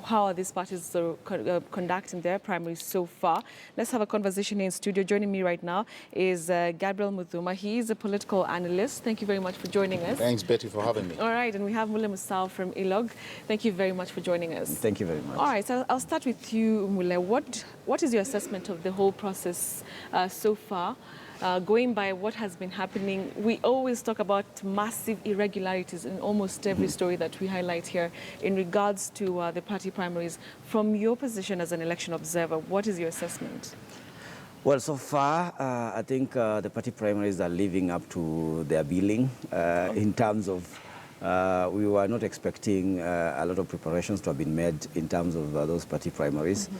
how are these parties conducting their primaries so far. Let's have a conversation here in studio. Joining me right now is Gabriel Muthuma. He is a political analyst. Thank you very much for joining us. Thanks, Betty, for having me. All right, and we have Mule Musau from ILOG. Thank you very much for joining us. Thank you very much. All right, so I'll start with you, Mule. What is your assessment of the whole process so far? Going by what has been happening, we always talk about massive irregularities in almost every story that we highlight here in regards to the party primaries. From your position as an election observer, what is your assessment? Well, so far, I think the party primaries are living up to their billing in terms of we were not expecting a lot of preparations to have been made in terms of those party primaries.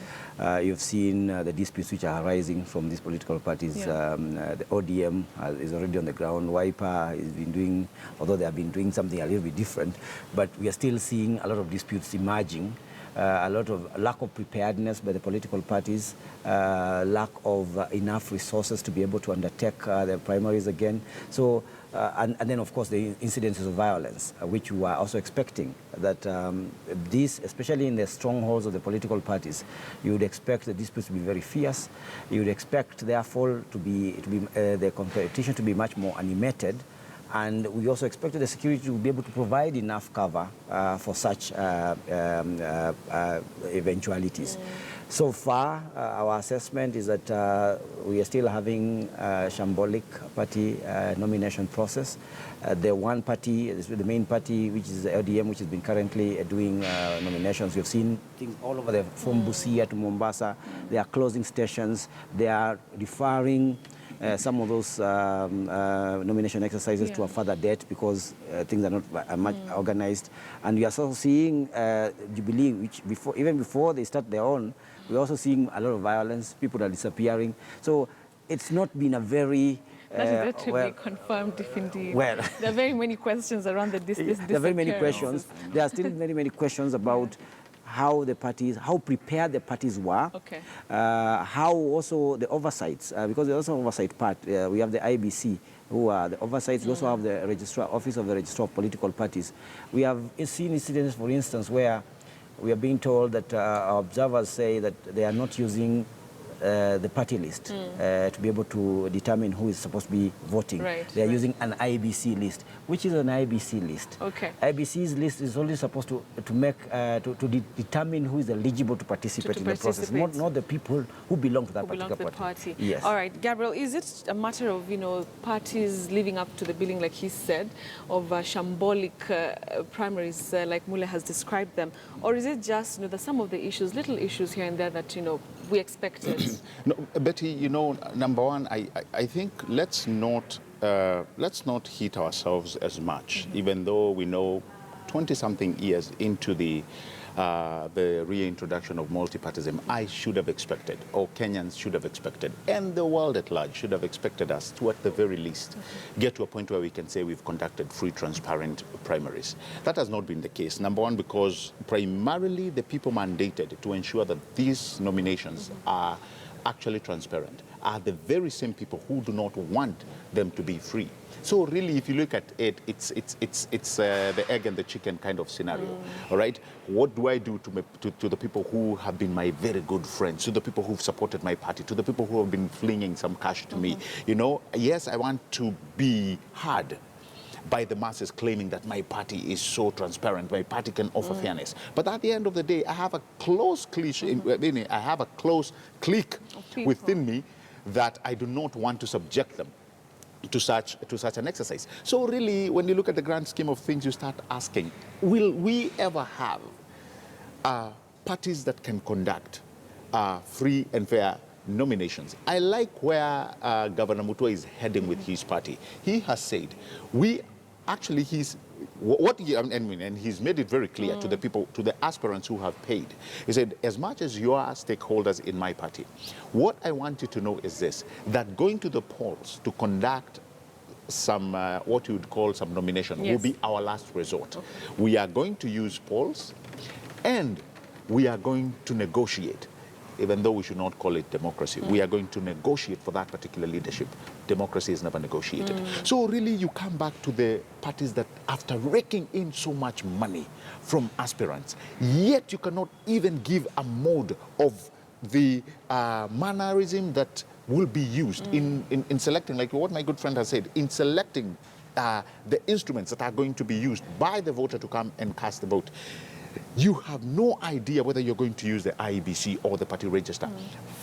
You've seen the disputes which are arising from these political parties. The ODM is already on the ground. Wiper has been doing, although they have been doing something a little bit different, but we are still seeing a lot of disputes emerging. A lot of lack of preparedness by the political parties, lack of enough resources to be able to undertake the primaries again. So, and then, of course, the incidences of violence, which we are also expecting, that these, especially in the strongholds of the political parties, you would expect the disputes to be very fierce. You would expect, therefore, the competition to be much more animated. And we also expected the security to be able to provide enough cover for such eventualities. So far, our assessment is that we are still having a shambolic party nomination process. The one party, the main party, which is the LDM, which has been currently doing nominations. We've seen things all over from Busia to Mombasa. They are closing stations. They are deferring some of those nomination exercises to a further date because things are not much organized. And we are also seeing Jubilee, which even before they start their own, we're also seeing a lot of violence. People are disappearing. So it's not been a very... That is yet to be confirmed, if indeed. Well, there are very many questions around the there are very many questions. There are still very many questions about how the parties, how prepared the parties were, how also the oversights, because there's also oversight part. We have the IBC, who are the oversights. We also have the registrar, office of the registrar of political parties. We have seen incidents, for instance, where we are being told that our observers say that they are not using the party list to be able to determine who is supposed to be voting. They are using an IBC list. Which is an IBC list? IBC's list is only supposed to determine who is eligible to participate in the process, not the people who belong to that particular party. Yes. All right, Gabriel, is it a matter of parties living up to the billing, like he said, of shambolic primaries, like Mule has described them, or is it just that some of the issues, little issues here and there that we expected? No, Betty, number one, I think let's not hit ourselves as much, even though we know 20-something years into the reintroduction of multipartyism, I should have expected, or Kenyans should have expected, and the world at large should have expected us to, at the very least, get to a point where we can say we've conducted free, transparent primaries. That has not been the case. Number one, because primarily the people mandated to ensure that these nominations are actually transparent are the very same people who do not want them to be free. So really, if you look at it, it's the egg and the chicken kind of scenario, all right? What do I do to the people who have been my very good friends, to the people who've supported my party, to the people who have been flinging some cash to me? Yes, I want to be heard by the masses claiming that my party is so transparent, my party can offer fairness. But at the end of the day, I have a close clique within me that I do not want to subject them to such an exercise. So really, when you look at the grand scheme of things, you start asking, will we ever have parties that can conduct free and fair nominations? I like where Governor Mutua is heading with his party. He has said, and he's made it very clear to the people, to the aspirants who have paid. He said, as much as you are stakeholders in my party, what I want you to know is this, that going to the polls to conduct some, what you would call some nomination will be our last resort. We are going to use polls and we are going to negotiate. even though we should not call it democracy, we are going to negotiate for that particular leadership. Democracy is never negotiated. So really you come back to the parties that after raking in so much money from aspirants, yet you cannot even give a mode of the mannerism that will be used in selecting, like what my good friend has said, in selecting the instruments that are going to be used by the voter to come and cast the vote. You have no idea whether you're going to use the IEBC or the party register.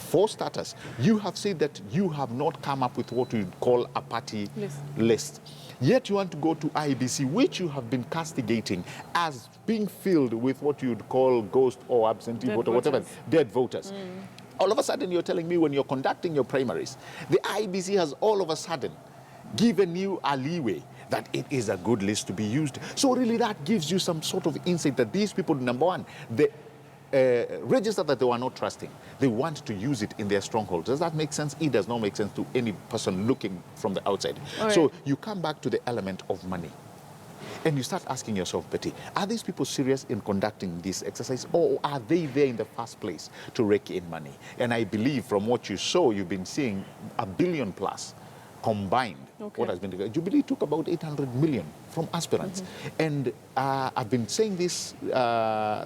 For starters, you have said that you have not come up with what we call a party list. Yet you want to go to IEBC, which you have been castigating as being filled with what you'd call ghost or absentee voter, whatever, dead voters. All of a sudden you're telling me when you're conducting your primaries, the IEBC has all of a sudden given you a leeway that it is a good list to be used. So really that gives you some sort of insight that these people, number one, the register that they were not trusting, they want to use it in their stronghold. Does that make sense? It does not make sense to any person looking from the outside. So you come back to the element of money. And you start asking yourself, Betty, are these people serious in conducting this exercise, or are they there in the first place to rake in money? And I believe from what you saw, you've been seeing $1 billion plus combined. What has been Jubilee took about 800 million from aspirants. And I've been saying this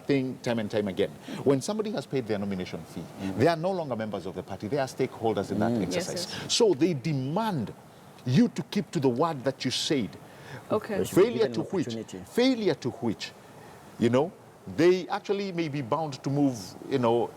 thing time and time again. When somebody has paid their nomination fee, they are no longer members of the party. They are stakeholders in that exercise. So they demand you to keep to the word that you said. Failure to which, you know, they actually may be bound to move, you know,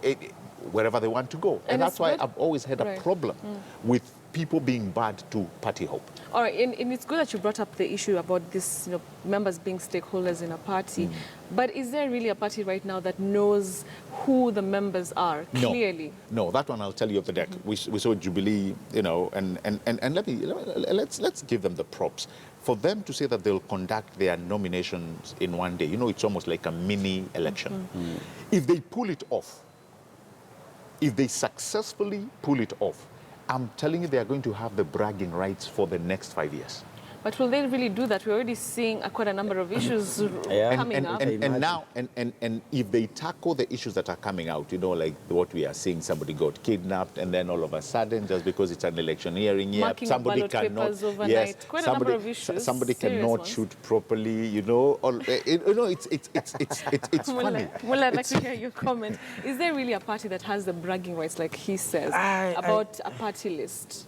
wherever they want to go. And that's why I've always had a problem with people being bad to party hope. All right, and it's good that you brought up the issue about this, you know, members being stakeholders in a party. But is there really a party right now that knows who the members are clearly? No, that one I'll tell you off the deck. We saw Jubilee, you know, and let's give them the props. For them to say that they'll conduct their nominations in one day, you know, it's almost like a mini election. If they pull it off, if they successfully pull it off, I'm telling you, they are going to have the bragging rights for the next 5 years. But will they really do that? We're already seeing quite a number of issues coming up. And now, if they tackle the issues that are coming out, you know, like what we are seeing, somebody got kidnapped, and then all of a sudden, just because it's an electioneering year, somebody cannot, quite a number of issues, somebody cannot shoot properly, you know. It's funny. Well, I'd like to hear your comment. Is there really a party that has the bragging rights, like he says, about a party list?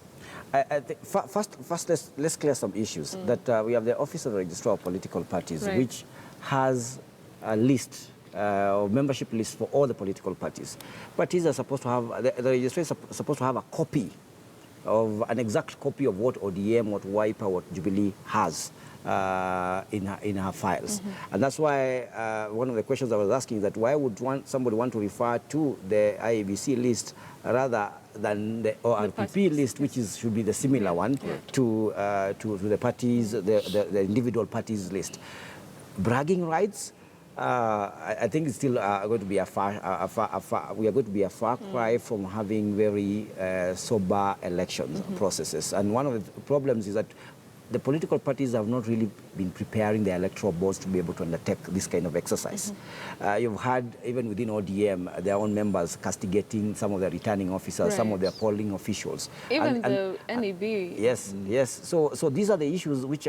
I think first let's clear some issues. That we have the Office of the Registrar of Political Parties, which has a list, membership list for all the political parties. Parties are supposed to have, the registrar is supposed to have a copy of, an exact copy of what ODM, what Wiper, what Jubilee has in her files. And that's why one of the questions I was asking is that why would somebody want to refer to the IEBC list rather than the ORPP list, which should be the similar one to the parties, the individual parties list. Bragging rights, I think it's still going to be we are going to be a far cry from having very sober election processes. And one of the problems is that the political parties have not really been preparing their electoral boards to be able to undertake this kind of exercise. You've had, even within ODM, their own members castigating some of the returning officers, some of their polling officials. Even the NEB. Yes, yes. So these are the issues which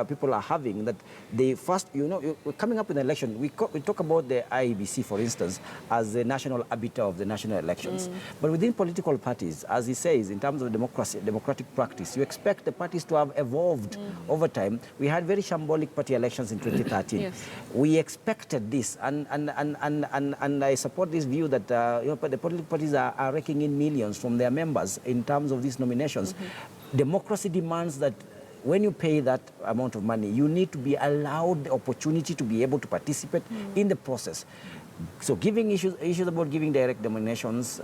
people are having, that they first, you know, coming up in the election, we talk about the IEBC, for instance, as the national arbiter of the national elections. But within political parties, as he says, in terms of democratic practice, you expect the parties to have evolved over time. We had very shambolic party elections in 2013. We expected this, and I support this view that you know, the political parties are raking in millions from their members in terms of these nominations. Democracy demands that when you pay that amount of money, you need to be allowed the opportunity to be able to participate in the process. So giving issues about giving direct nominations,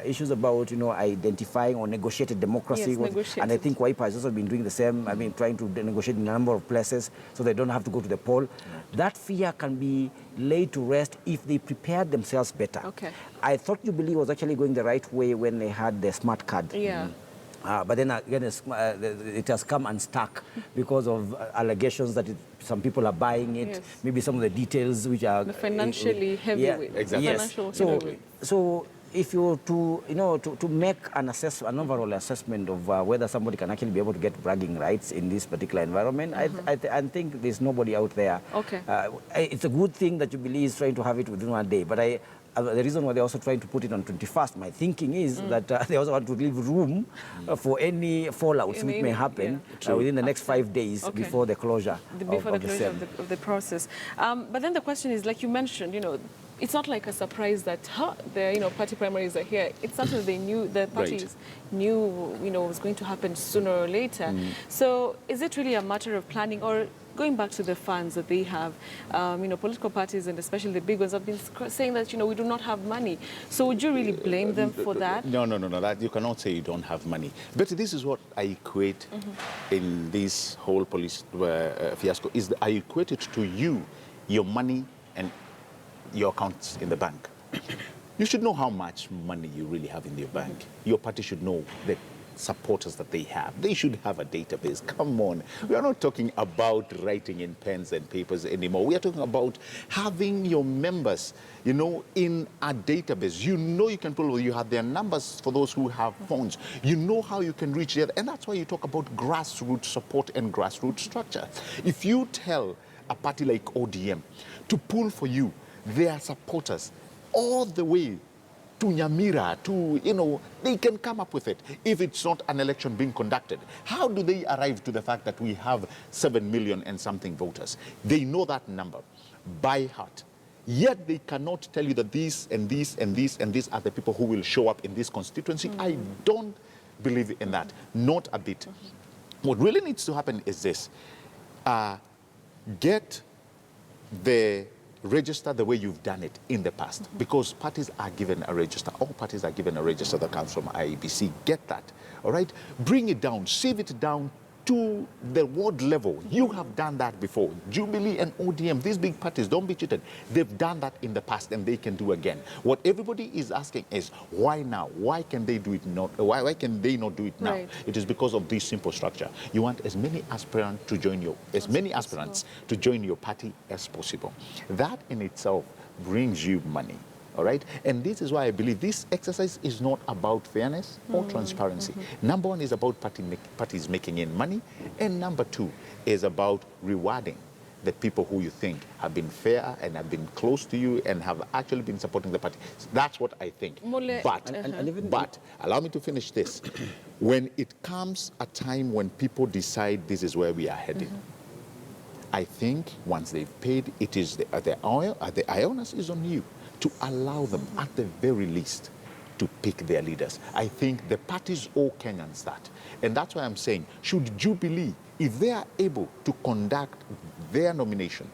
issues about, you know, identifying or negotiated democracy. And I think Wiper has also been doing the same. I mean, trying to negotiate in a number of places so they don't have to go to the poll. That fear can be laid to rest if they prepared themselves better. I thought Jubilee was actually going the right way when they had the smart card. But then again, it has come unstuck because of allegations that some people are buying it. Maybe some of the details which are the financially heavyweight. Exactly. So if you were to make an overall assessment of whether somebody can actually be able to get bragging rights in this particular environment, I think there's nobody out there. Okay. It's a good thing that Jubilee is trying to have it within 1 day, but the reason why they're also trying to put it on 21st, my thinking is that they also want to leave room for any fallouts which may happen within the next 5 days before the closure of the process. But then the question is, like you mentioned, it's not like a surprise that the party primaries are here. It's something they knew, the parties knew was going to happen sooner or later. So is it really a matter of planning, or going back to the funds that they have? Political parties, and especially the big ones, have been saying that we do not have money. So would you really blame them for that? No. That you cannot say you don't have money. But this is what I equate in this whole police fiasco. I equate it to your money and your accounts in the bank. You should know how much money you really have in your bank. Your party should know the supporters that they have. They should have a database. Come on. We are not talking about writing in pens and papers anymore. We are talking about having your members, in a database. You can pull, you have their numbers for those who have phones. You know how you can reach there. And that's why you talk about grassroots support and grassroots structure. If you tell a party like ODM to pull for you their supporters all the way to Nyamira, they can come up with it if it's not an election being conducted. How do they arrive to the fact that we have 7 million and something voters? They know that number by heart. Yet they cannot tell you that these and these and these and these are the people who will show up in this constituency. I don't believe in that, not a bit. What really needs to happen is this. Get the register the way you've done it in the past, because parties are given a register. All parties are given a register that comes from IEBC. Get that, all right? Bring it down, sieve it down to the ward level. You have done that before. Jubilee and ODM, these big parties, don't be cheated. They've done that in the past and they can do again. What everybody is asking is, why now? Why can they do it not? Why can they not do it now? Right. It is because of this simple structure. You want as many aspirants to join your party as possible. That in itself brings you money. All right? And this is why I believe this exercise is not about fairness or transparency. Number one is about parties making in money. And number two is about rewarding the people who you think have been fair and have been close to you and have actually been supporting the party. That's what I think. But allow me to finish this. When it comes a time when people decide this is where we are heading, I think once they've paid, it is the onus is on you to allow them, at the very least, to pick their leaders. I think the parties owe Kenyans that. And that's why I'm saying, should Jubilee, if they are able to conduct their nomination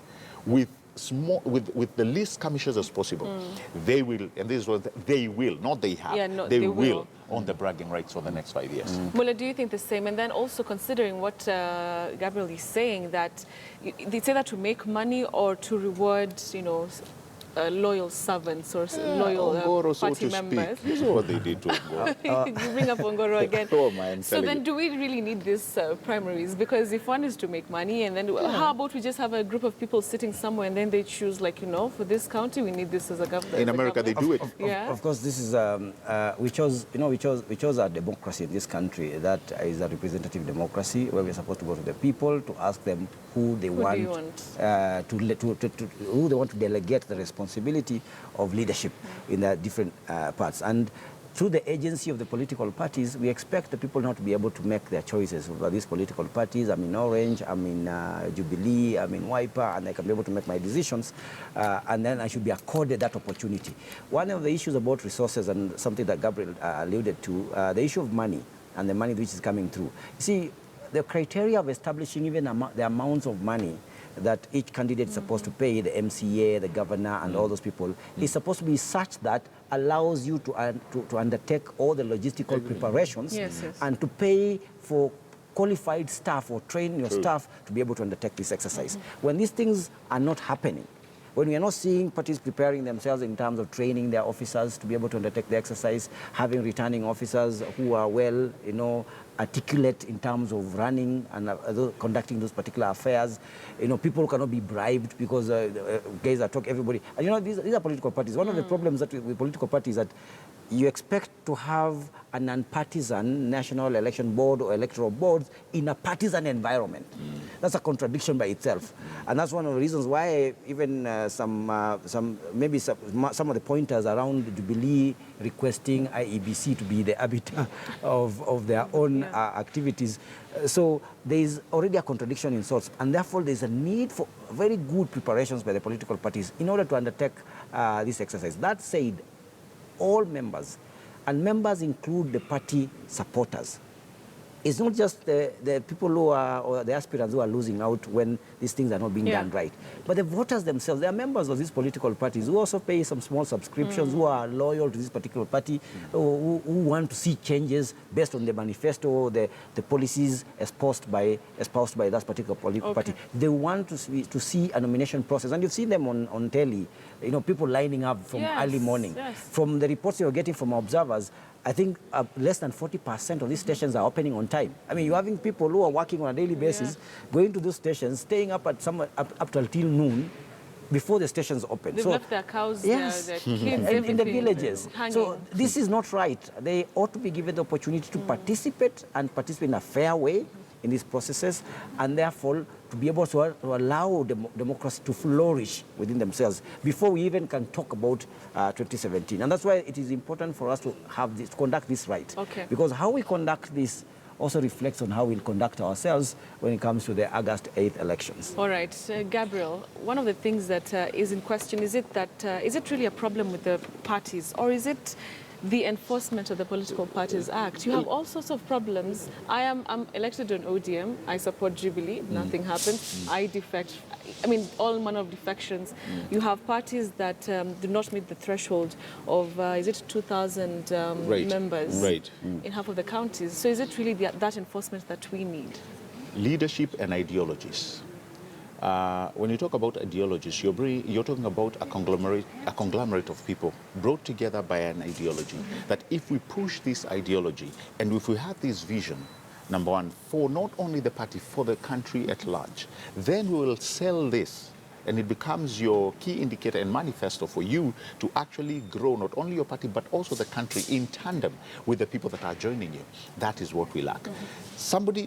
with the least commissioners as possible, they will, and this is what they will, not they have, they will on the bragging rights for the next 5 years. Mula, do you think the same? And then also considering what Gabriel is saying, that they say that to make money or to reward, loyal servants or loyal party members. This is what they did to Ongoro. You bring up Ongoro again. Oh, man, so then do we really need these primaries? Because if one is to make money, and then how about we just have a group of people sitting somewhere and then they choose, for this county, we need this as a government. In America, they do it. Of course, this is, we chose a democracy in this country that is a representative democracy where we're supposed to go to the people to ask them who they want to delegate the responsibility of leadership in the different parts. And through the agency of the political parties, we expect the people not to be able to make their choices over these political parties. I'm in Orange, I'm in Jubilee, I'm in Wiper, and I can be able to make my decisions, and then I should be accorded that opportunity. One of the issues about resources, and something that Gabriel alluded to, the issue of money and the money which is coming through. You see, the criteria of establishing even the amounts of money that each candidate is supposed to pay, the MCA, the governor, and all those people, is supposed to be such that allows you to undertake all the logistical preparations and to pay for qualified staff or train your staff to be able to undertake this exercise. When these things are not happening, when we are not seeing parties preparing themselves in terms of training their officers to be able to undertake the exercise, having returning officers who are well, articulate in terms of running and conducting those particular affairs, people cannot be bribed because guys are talking everybody. And these are political parties. One of the problems that with political parties is that you expect to have a non-partisan National Election Board or electoral boards in a partisan environment. That's a contradiction by itself. And that's one of the reasons why even some of the pointers around Jubilee requesting IEBC to be the arbiter of their own activities. So there is already a contradiction in sorts, and therefore there is a need for very good preparations by the political parties in order to undertake this exercise. That said, all members, and members include the party supporters. It's not just the people who are, or the aspirants who are losing out when these things are not being done right, but the voters themselves. They are members of these political parties who also pay some small subscriptions, who are loyal to this particular party, who want to see changes based on the manifesto, the policies espoused by that particular political party. They want to see a nomination process, and you've seen them on telly. You know, people lining up from early morning. From the reports you're getting from observers, I think less than 40% of these stations are opening on time. I mean, you're having people who are working on a daily basis, going to those stations, staying up at up till noon before the stations open. They've left their cows, their kids, in the villages. Hanging. So this is not right. They ought to be given the opportunity to participate in a fair way in these processes, and therefore to be able to allow democracy to flourish within themselves before we even can talk about 2017. And that's why it is important for us to conduct this right. Because how we conduct this also reflects on how we'll conduct ourselves when it comes to the August 8th elections. All right, Gabriel, one of the things that is in question, is it really a problem with the parties, or is it the enforcement of the Political Parties Act? You have all sorts of problems. I'm elected on ODM. I support Jubilee. Nothing happens. I defect. I mean, all manner of defections. You have parties that do not meet the threshold of, is it 2,000 members in half of the counties? So is it really that enforcement that we need? Leadership and ideologies. When you talk about ideologies, you're talking about a conglomerate of people brought together by an ideology. That if we push this ideology and if we have this vision, number one, for not only the party, for the country at large, then we will sell this, and it becomes your key indicator and manifesto for you to actually grow not only your party but also the country in tandem with the people that are joining you. That is what we lack.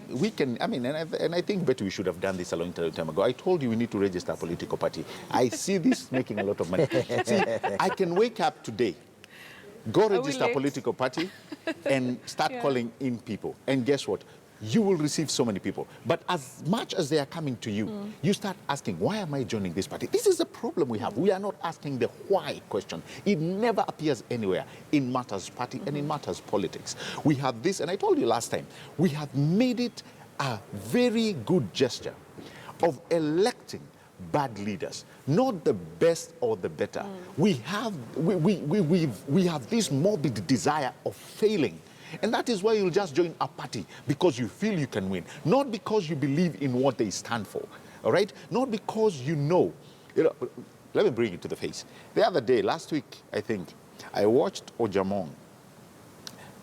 We can, I mean, and I think Betty, we should have done this a long time ago. I told you we need to register a political party. I see this making a lot of money. See, I can wake up today, go register a political party and start calling in people. And guess what? You will receive so many people. But as much as they are coming to you, you start asking, why am I joining this party? This is the problem we have. We are not asking the why question. It never appears anywhere in matters party and in matters politics. We have this, and I told you last time, we have made it a very good gesture of electing bad leaders, not the best or the better. We have this morbid desire of failing. And that is why you'll just join a party because you feel you can win, not because you believe in what they stand for, all right? Not because you know. Let me bring it to the face. The other day, last week, I think, I watched Ojamong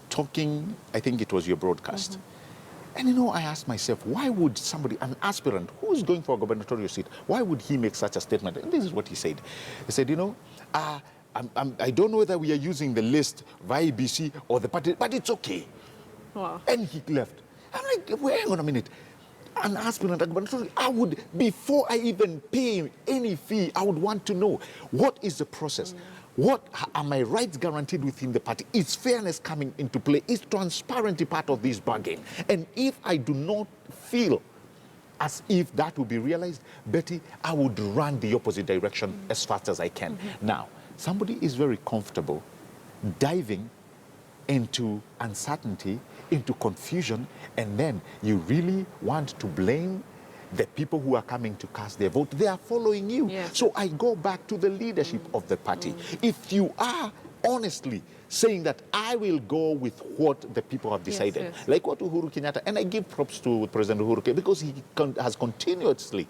talking, I think it was your broadcast. And I asked myself, why would somebody, an aspirant who's going for a gubernatorial seat, why would he make such a statement? And this is what he said. He said, I don't know whether we are using the list of IEBC or the party, but it's okay. Wow. And he left. I'm like, wait, hang on a minute. An aspirant, I would, before I even pay any fee, I would want to know, what is the process? What are my rights guaranteed within the party? Is fairness coming into play? Is transparency part of this bargain? And if I do not feel as if that will be realized, Betty, I would run the opposite direction as fast as I can. Now, somebody is very comfortable diving into uncertainty, into confusion, and then you really want to blame the people who are coming to cast their vote. They are following you. Yes. So I go back to the leadership of the party. If you are honestly saying that I will go with what the people have decided, like what Uhuru Kenyatta, and I give props to President Uhuru Kenyatta because he has continuously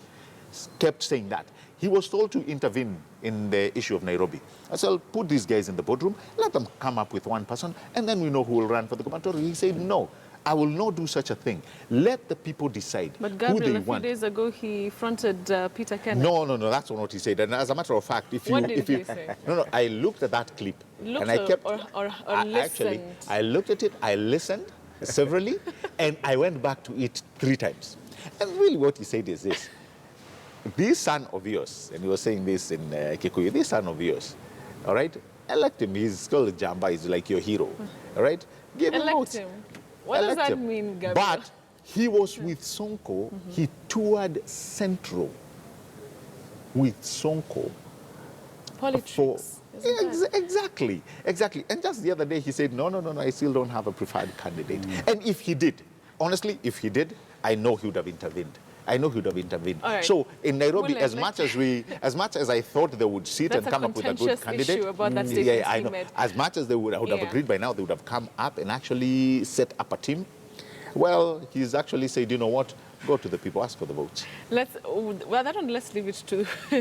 kept saying that. He was told to intervene in the issue of Nairobi. I said, I'll put these guys in the boardroom, let them come up with one person, and then we know who will run for the gubernatorial. He said, no, I will not do such a thing. Let the people decide But who Gabriel, they a few want. days ago, he fronted Peter Kenyan. No, that's not what he said. And as a matter of fact, What did he say? No, I looked at that clip Looked and I kept. or Actually, listened? I looked at it, I listened severally, and I went back to it 3 times. And really, what he said is this: this son of yours, and he was saying this in Kikuyu, this son of yours, all right, elect him. He's called Jamba. He's like your hero, all right. Give him Elect out. him. What does that mean, Gabriel? But he was with Sonko. He toured Central with Sonko. Politics. isn't that? Exactly. And just the other day he said, no, I still don't have a preferred candidate. And if he did, honestly, if he did, I know he would have intervened. All right. So in Nairobi, Well, as much as I thought they would sit and That's a come up with a good contentious candidate, issue about that statement I he know. made. As much as I would have Yeah. agreed by now, they would have come up and actually set up a team. Well, he's actually said, you know what? Go to the people, ask for the votes. Let's leave it to who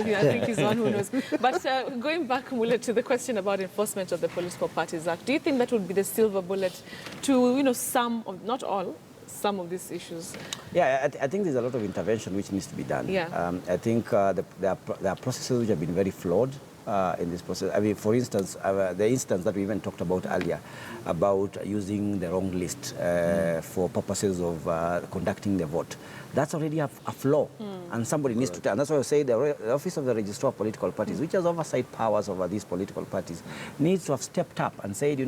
I think he's the one who knows. But going back, Mule, to the question about enforcement of the Political Parties Act, do you think that would be the silver bullet to some of, not all, some of these issues? Yeah, I think there's a lot of intervention which needs to be done. Yeah. I think there are processes which have been very flawed in this process. I mean, for instance, the instance that we even talked about earlier, about using the wrong list for purposes of conducting the vote. That's already a flaw, and somebody needs to. And that's why I say the Office of the Registrar of Political Parties, which has oversight powers over these political parties, needs to have stepped up and said,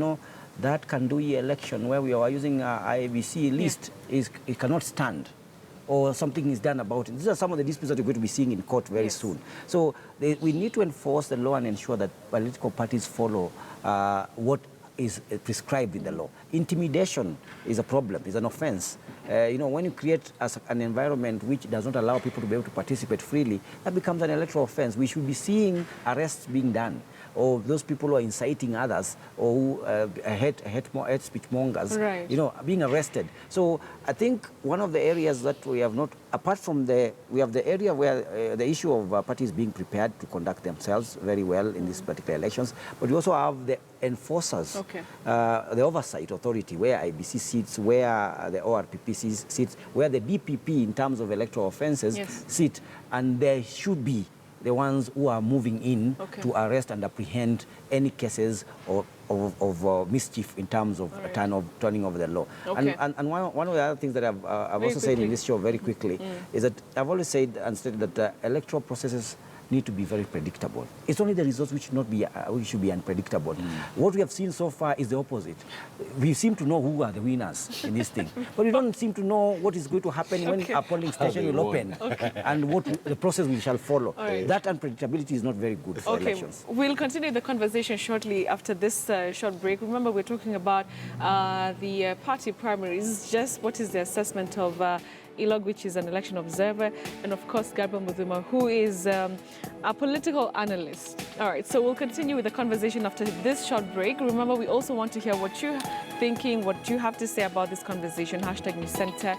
that Kandui election where we are using IBC list it cannot stand, or something is done about it. These are some of the disputes that we're going to be seeing in court very soon. So we need to enforce the law and ensure that political parties follow what is prescribed in the law. Intimidation is a problem, is an offense. When you create an environment which does not allow people to be able to participate freely, that becomes an electoral offense. We should be seeing arrests being done, or those people who are inciting others, or who hate speech mongers, being arrested. So I think one of the areas that we have not, apart from we have the area where the issue of parties being prepared to conduct themselves very well in these particular elections, but we also have the enforcers, the oversight authority, where IBC sits, where the ORPP sits, where the DPP in terms of electoral offences sit, and there should be the ones who are moving in to arrest and apprehend any cases of mischief in terms of turning over the law. And one of the other things that I've also said in this show very quickly is that I've always said and stated that electoral processes need to be very predictable. It's only the results which should be unpredictable. What we have seen so far is the opposite. We seem to know who are the winners in this thing, but we don't seem to know what is going to happen when a polling station will open and what the process we shall follow. That unpredictability is not very good for elections. We'll continue the conversation shortly after this short break. Remember, we're talking about the party primaries. Just what is the assessment of Ilog, which is an election observer, and of course Gabriel Mudhuma, who is a political analyst. All right, so we'll continue with the conversation after this short break. Remember, we also want to hear what you're thinking, what you have to say about this conversation. #NewsCenter.